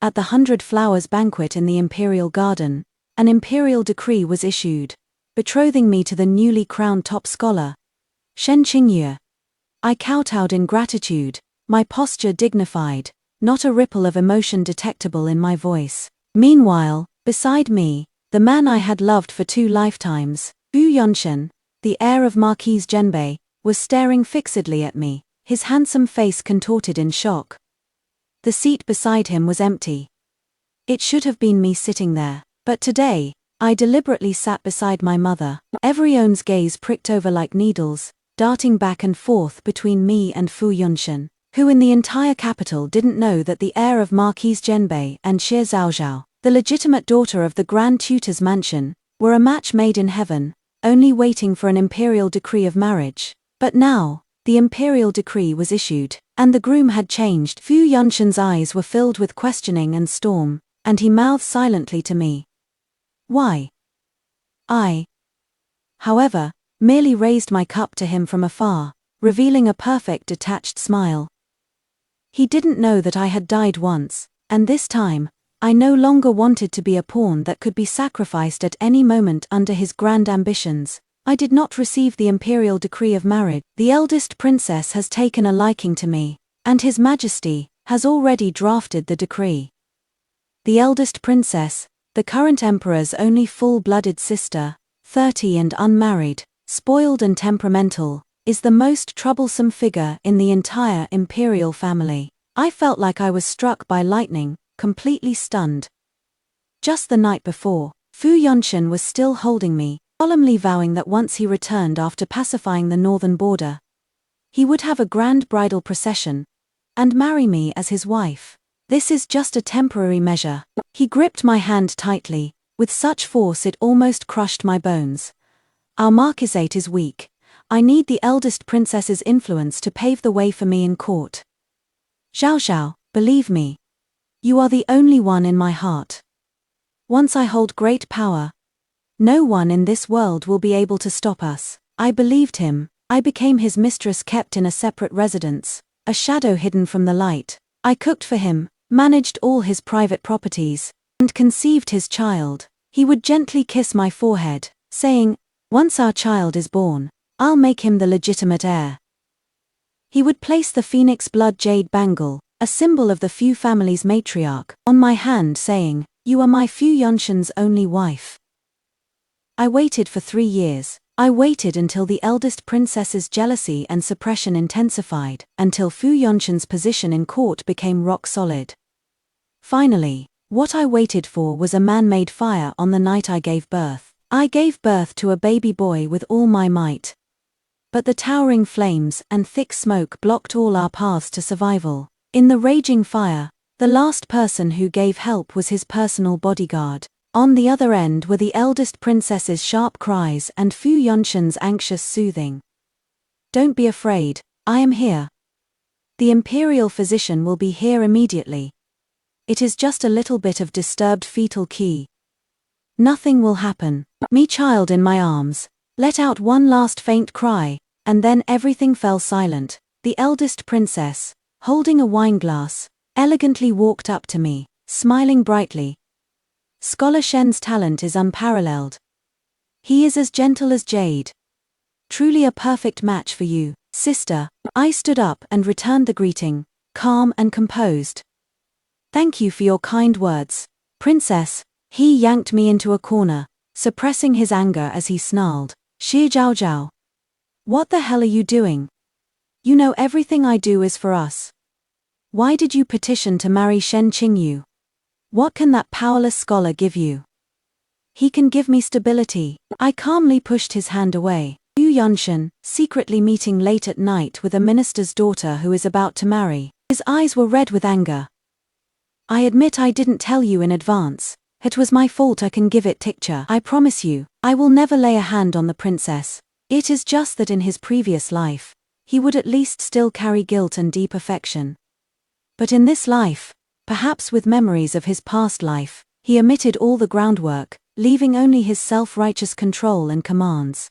at the 100 Flowers banquet in the imperial garden, an imperial decree was issued, betrothing me to the newly crowned top scholar, Shen Qingyue. I kowtowed in gratitude, my posture dignified, not a ripple of emotion detectable in my voice. Meanwhile, beside me, the man I had loved for 2 lifetimes, Fu Yunshen, the heir of Marquise Zhenbei, was staring fixedly at me, his handsome face contorted in shock. The seat beside him was empty. It should have been me sitting there, but today, I deliberately sat beside my mother. Everyone's gaze pricked over like needles, darting back and forth between me and Fu Yunshen, who in the entire capital didn't know that the heir of Marquise Zhenbei and Xie Zhaozhao, the legitimate daughter of the Grand Tutor's mansion, were a match made in heaven, only waiting for an imperial decree of marriage. But now, the imperial decree was issued, and the groom had changed. Fu Yunshen's eyes were filled with questioning and storm, and he mouthed silently to me. Why? I, however, merely raised my cup to him from afar, revealing a perfect detached smile. He didn't know that I had died once, and this time, I no longer wanted to be a pawn that could be sacrificed at any moment under his grand ambitions. I did not receive the imperial decree of marriage. The eldest princess has taken a liking to me, and His Majesty has already drafted the decree. The eldest princess, the current emperor's only full-blooded sister, 30 and unmarried, spoiled and temperamental, is the most troublesome figure in the entire imperial family. I felt like I was struck by lightning, completely stunned. Just the night before, Fu Yunshen was still holding me, solemnly vowing that once he returned after pacifying the northern border, he would have a grand bridal procession and marry me as his wife. This is just a temporary measure. He gripped my hand tightly, with such force it almost crushed my bones. Our marquisate is weak. I need the eldest princess's influence to pave the way for me in court. Zhaozhao, believe me. You are the only one in my heart. Once I hold great power, no one in this world will be able to stop us. I believed him. I became his mistress, kept in a separate residence, a shadow hidden from the light. I cooked for him, managed all his private properties, and conceived his child. He would gently kiss my forehead, saying, "Once our child is born, I'll make him the legitimate heir." He would place the phoenix blood jade bangle, a symbol of the Fu family's matriarch, on my hand, saying, "You are my Fu Yunshen's only wife." I waited for 3 years. I waited until the eldest princess's jealousy and suppression intensified, until Fu Yunshen's position in court became rock solid. Finally, what I waited for was a man-made fire on the night I gave birth. I gave birth to a baby boy with all my might. But the towering flames and thick smoke blocked all our paths to survival. In the raging fire, the last person who gave help was his personal bodyguard. On the other end were the eldest princess's sharp cries and Fu Yunshen's anxious soothing. "Don't be afraid, I am here. The imperial physician will be here immediately. It is just a little bit of disturbed fetal key. Nothing will happen." Me, child in my arms, let out one last faint cry, and then everything fell silent. The eldest princess, holding a wineglass, elegantly walked up to me, smiling brightly. "Scholar Shen's talent is unparalleled. He is as gentle as jade. Truly a perfect match for you, sister." I stood up and returned the greeting, calm and composed. "Thank you for your kind words, princess." He yanked me into a corner, suppressing his anger as he snarled, "Xie Zhaozhao. What the hell are you doing? You know everything I do is for us. Why did you petition to marry Shen Qingyue? What can that powerless scholar give you? He can give me stability." I calmly pushed his hand away. Fu Yunshen, secretly meeting late at night with a minister's daughter who is about to marry. His eyes were red with anger. "I admit I didn't tell you in advance. It was my fault. I can give it picture. I promise you, I will never lay a hand on the princess. It is just that in his previous life, he would at least still carry guilt and deep affection. But in this life, perhaps with memories of his past life, he omitted all the groundwork, leaving only his self-righteous control and commands.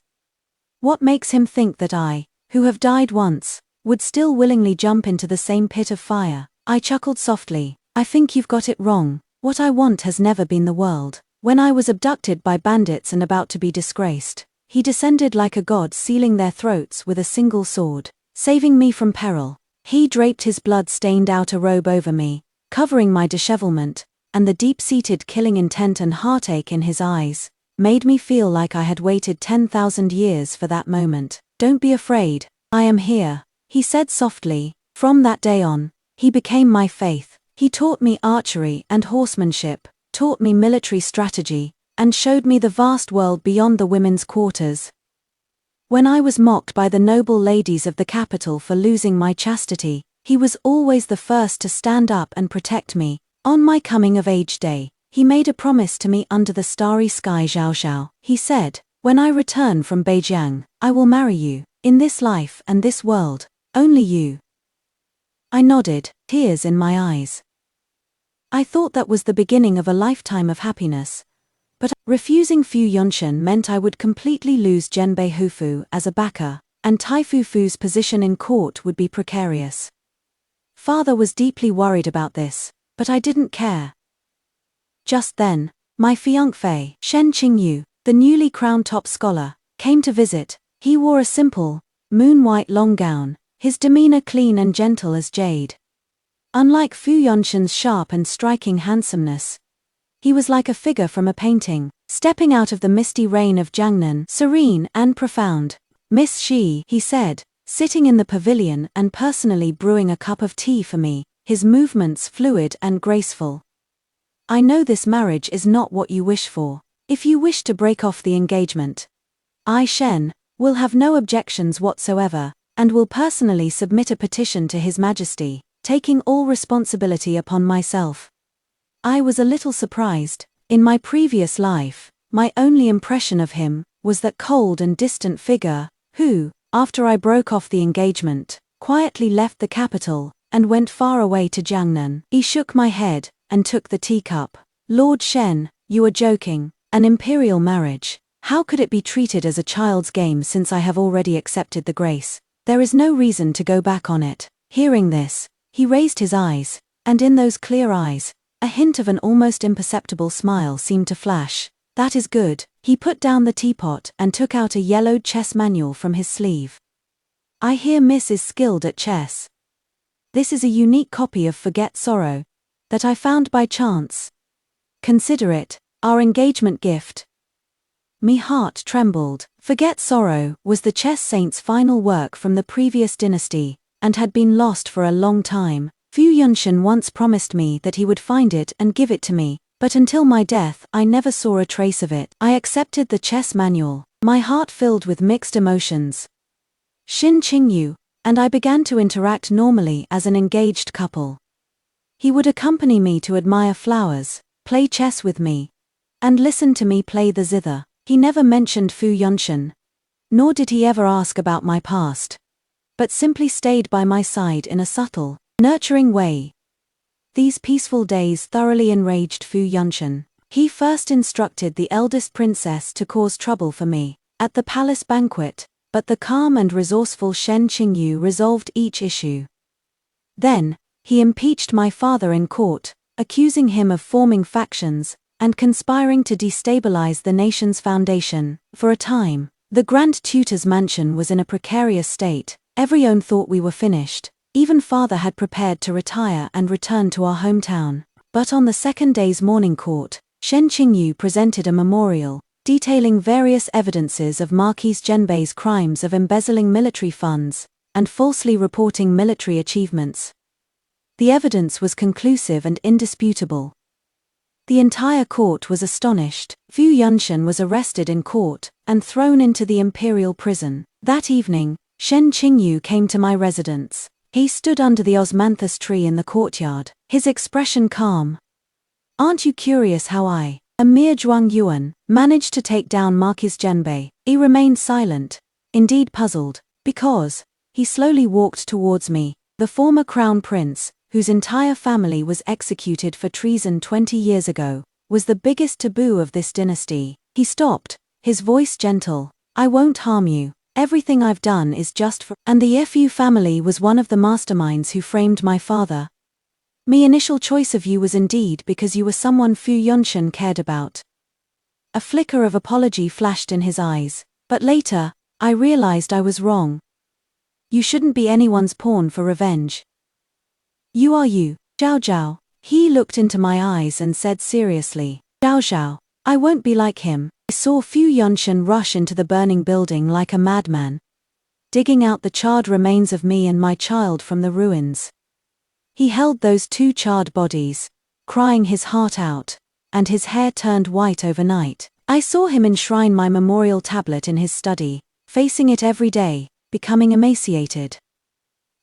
What makes him think that I, who have died once, would still willingly jump into the same pit of fire?" I chuckled softly. I think you've got it wrong. What I want has never been the world. When I was abducted by bandits and about to be disgraced, he descended like a god, sealing their throats with a single sword, saving me from peril. He draped his blood-stained outer robe over me, covering my dishevelment, and the deep-seated killing intent and heartache in his eyes made me feel like I had waited 10,000 years for that moment. Don't be afraid, I am here, he said softly. From that day on, he became my faith. He taught me archery and horsemanship, taught me military strategy, and showed me the vast world beyond the women's quarters. When I was mocked by the noble ladies of the capital for losing my chastity, he was always the first to stand up and protect me. On my coming-of-age day, he made a promise to me under the starry sky. Zhao Zhao, he said, when I return from Beijing, I will marry you, in this life and this world, only you. I nodded, tears in my eyes. I thought that was the beginning of a lifetime of happiness. But refusing Fu Yunshan meant I would completely lose Zhenbei Hufu as a backer, and Tai Fufu's position in court would be precarious. Father was deeply worried about this, but I didn't care. Just then, my fiancé, Shen Qingyu, the newly crowned top scholar, came to visit. He wore a simple, moon-white long gown, his demeanor clean and gentle as jade. Unlike Fu Yunshan's sharp and striking handsomeness, he was like a figure from a painting, stepping out of the misty rain of Jiangnan, serene and profound. Miss Shi, he said, sitting in the pavilion and personally brewing a cup of tea for me, his movements fluid and graceful. I know this marriage is not what you wish for. If you wish to break off the engagement, I, Shen, will have no objections whatsoever, and will personally submit a petition to His Majesty, taking all responsibility upon myself. I was a little surprised. In my previous life, my only impression of him was that cold and distant figure, who, after I broke off the engagement, quietly left the capital and went far away to Jiangnan. He shook my head and took the teacup. Lord Shen, you are joking. An imperial marriage. How could it be treated as a child's game since I have already accepted the grace? There is no reason to go back on it. Hearing this, he raised his eyes, and in those clear eyes, a hint of an almost imperceptible smile seemed to flash. That is good. He put down the teapot and took out a yellowed chess manual from his sleeve. I hear Miss is skilled at chess. This is a unique copy of Forget Sorrow that I found by chance. Consider it our engagement gift. Me heart trembled. Forget Sorrow was the chess saint's final work from the previous dynasty, and had been lost for a long time. Fu Yunshan once promised me that he would find it and give it to me, but until my death I never saw a trace of it. I accepted the chess manual, my heart filled with mixed emotions. Shen Qingyu and I began to interact normally as an engaged couple. He would accompany me to admire flowers, play chess with me, and listen to me play the zither. He never mentioned Fu Yunshan, nor did he ever ask about my past, but simply stayed by my side in a subtle, nurturing way. These peaceful days thoroughly enraged Fu Yunshan. He first instructed the eldest princess to cause trouble for me at the palace banquet, but the calm and resourceful Shen Qingyu resolved each issue. Then, he impeached my father in court, accusing him of forming factions and conspiring to destabilize the nation's foundation. For a time, the Grand Tutor's mansion was in a precarious state. Everyone thought we were finished. Even father had prepared to retire and return to our hometown. But on the second day's morning court, Shen Qingyu presented a memorial, detailing various evidences of Marquis Zhenbei's crimes of embezzling military funds and falsely reporting military achievements. The evidence was conclusive and indisputable. The entire court was astonished. Fu Yunshan was arrested in court and thrown into the imperial prison. That evening, Shen Qingyu came to my residence. He stood under the osmanthus tree in the courtyard, his expression calm. Aren't you curious how I, a mere Zhuang Yuan, managed to take down Marquis Zhenbei? He remained silent, indeed puzzled, because he slowly walked towards me. The former crown prince, whose entire family was executed for treason 20 years ago, was the biggest taboo of this dynasty. He stopped, his voice gentle. I won't harm you. Everything I've done is just for— And the Fu family was one of the masterminds who framed my father. My initial choice of you was indeed because you were someone Fu Yunshan cared about. A flicker of apology flashed in his eyes, but later, I realized I was wrong. You shouldn't be anyone's pawn for revenge. You are you, Zhao Zhao. He looked into my eyes and said seriously, Zhao Zhao, I won't be like him. I saw Fu Yunshan rush into the burning building like a madman, digging out the charred remains of me and my child from the ruins. He held those two charred bodies, crying his heart out, and his hair turned white overnight. I saw him enshrine my memorial tablet in his study, facing it every day, becoming emaciated.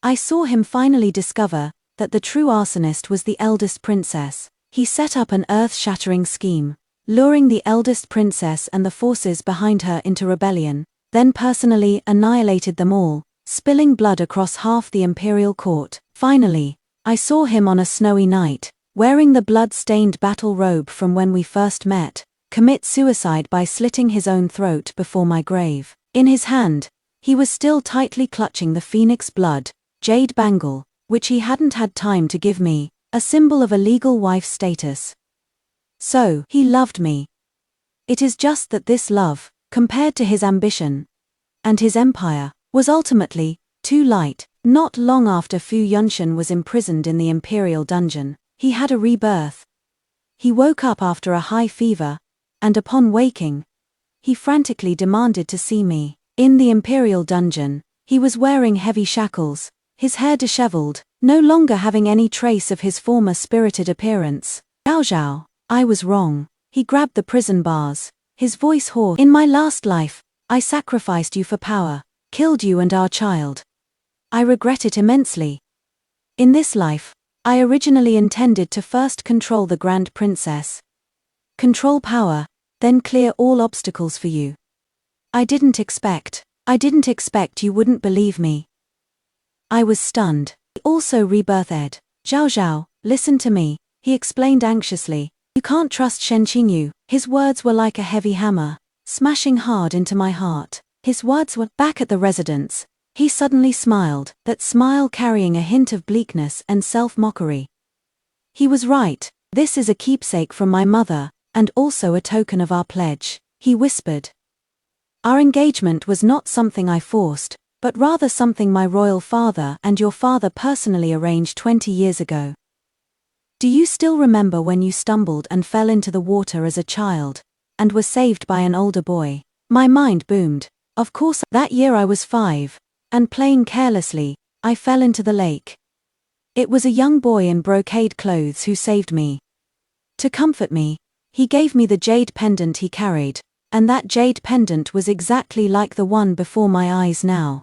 I saw him finally discover that the true arsonist was the eldest princess. He set up an earth-shattering scheme, luring the eldest princess and the forces behind her into rebellion, then personally annihilated them all, spilling blood across half the imperial court. Finally, I saw him on a snowy night, wearing the blood-stained battle robe from when we first met, commit suicide by slitting his own throat before my grave. In his hand, he was still tightly clutching the phoenix blood, jade bangle, which he hadn't had time to give me, a symbol of a legal wife status. So, he loved me. It is just that this love, compared to his ambition and his empire, was ultimately too light. Not long after Fu Yunshan was imprisoned in the imperial dungeon, he had a rebirth. He woke up after a high fever, and upon waking, he frantically demanded to see me. In the imperial dungeon, he was wearing heavy shackles, his hair disheveled, no longer having any trace of his former spirited appearance. Zhao Zhao, I was wrong. He grabbed the prison bars, his voice hoarse. In my last life, I sacrificed you for power, killed you and our child. I regret it immensely. In this life, I originally intended to first control the Grand Princess. Control power, then clear all obstacles for you. I didn't expect you wouldn't believe me. I was stunned. Also rebirthed. Zhao Zhao, listen to me, he explained anxiously. You can't trust Shen Qingyu. His words were like a heavy hammer, smashing hard into my heart. His words were back at the residence. He suddenly smiled, that smile carrying a hint of bleakness and self-mockery. He was right. This is a keepsake from my mother, and also a token of our pledge, he whispered. Our engagement was not something I forced, but rather something my royal father and your father personally arranged 20 years ago. Do you still remember when you stumbled and fell into the water as a child, and were saved by an older boy? My mind boomed. Of course, that year I was 5, and playing carelessly, I fell into the lake. It was a young boy in brocade clothes who saved me. To comfort me, he gave me the jade pendant he carried, and that jade pendant was exactly like the one before my eyes now.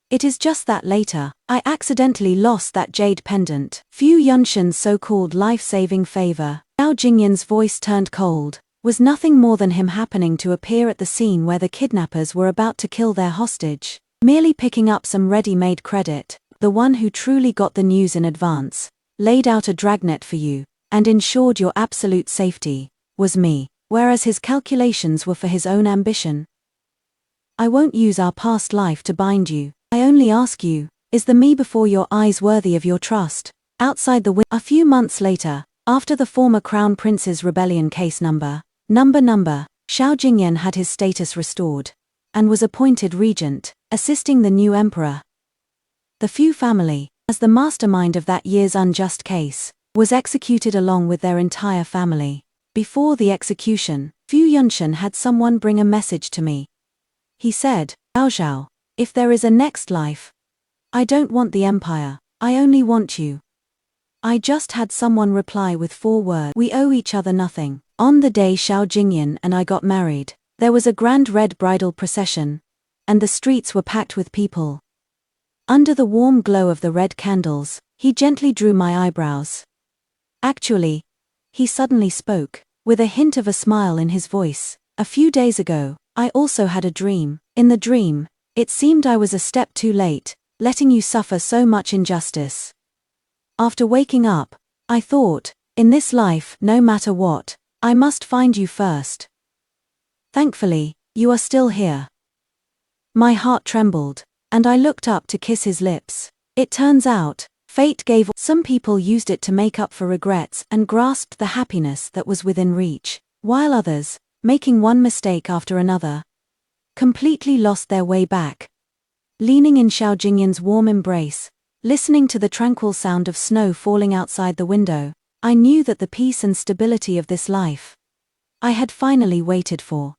It is just that later, I accidentally lost that jade pendant. Fu Yunshan's so-called life-saving favor, Zhao Jingyan's voice turned cold, was nothing more than him happening to appear at the scene where the kidnappers were about to kill their hostage, merely picking up some ready-made credit. The one who truly got the news in advance, laid out a dragnet for you, and ensured your absolute safety, was me, whereas his calculations were for his own ambition. I won't use our past life to bind you. I only ask you, is the me before your eyes worthy of your trust? Outside the a few months later, after the former Crown Prince's rebellion case number, Xiao Jingyan had his status restored, and was appointed regent, assisting the new emperor. The Fu family, as the mastermind of that year's unjust case, was executed along with their entire family. Before the execution, Fu Yunshan had someone bring a message to me. He said, Zhao Zhao, if there is a next life, I don't want the empire, I only want you. I just had someone reply with 4 words. We owe each other nothing. On the day Xiao Jingyan and I got married, there was a grand red bridal procession, and the streets were packed with people. Under the warm glow of the red candles, he gently drew my eyebrows. Actually, he suddenly spoke, with a hint of a smile in his voice. A few days ago, I also had a dream. In the dream, it seemed I was a step too late, letting you suffer so much injustice. After waking up, I thought, in this life, no matter what, I must find you first. Thankfully, you are still here. My heart trembled, and I looked up to kiss his lips. It turns out, Fate gave. Some people used it to make up for regrets and grasped the happiness that was within reach, while others, making one mistake after another, completely lost their way back. Leaning in Xiao Jingyan's warm embrace, listening to the tranquil sound of snow falling outside the window, I knew that the peace and stability of this life I had finally waited for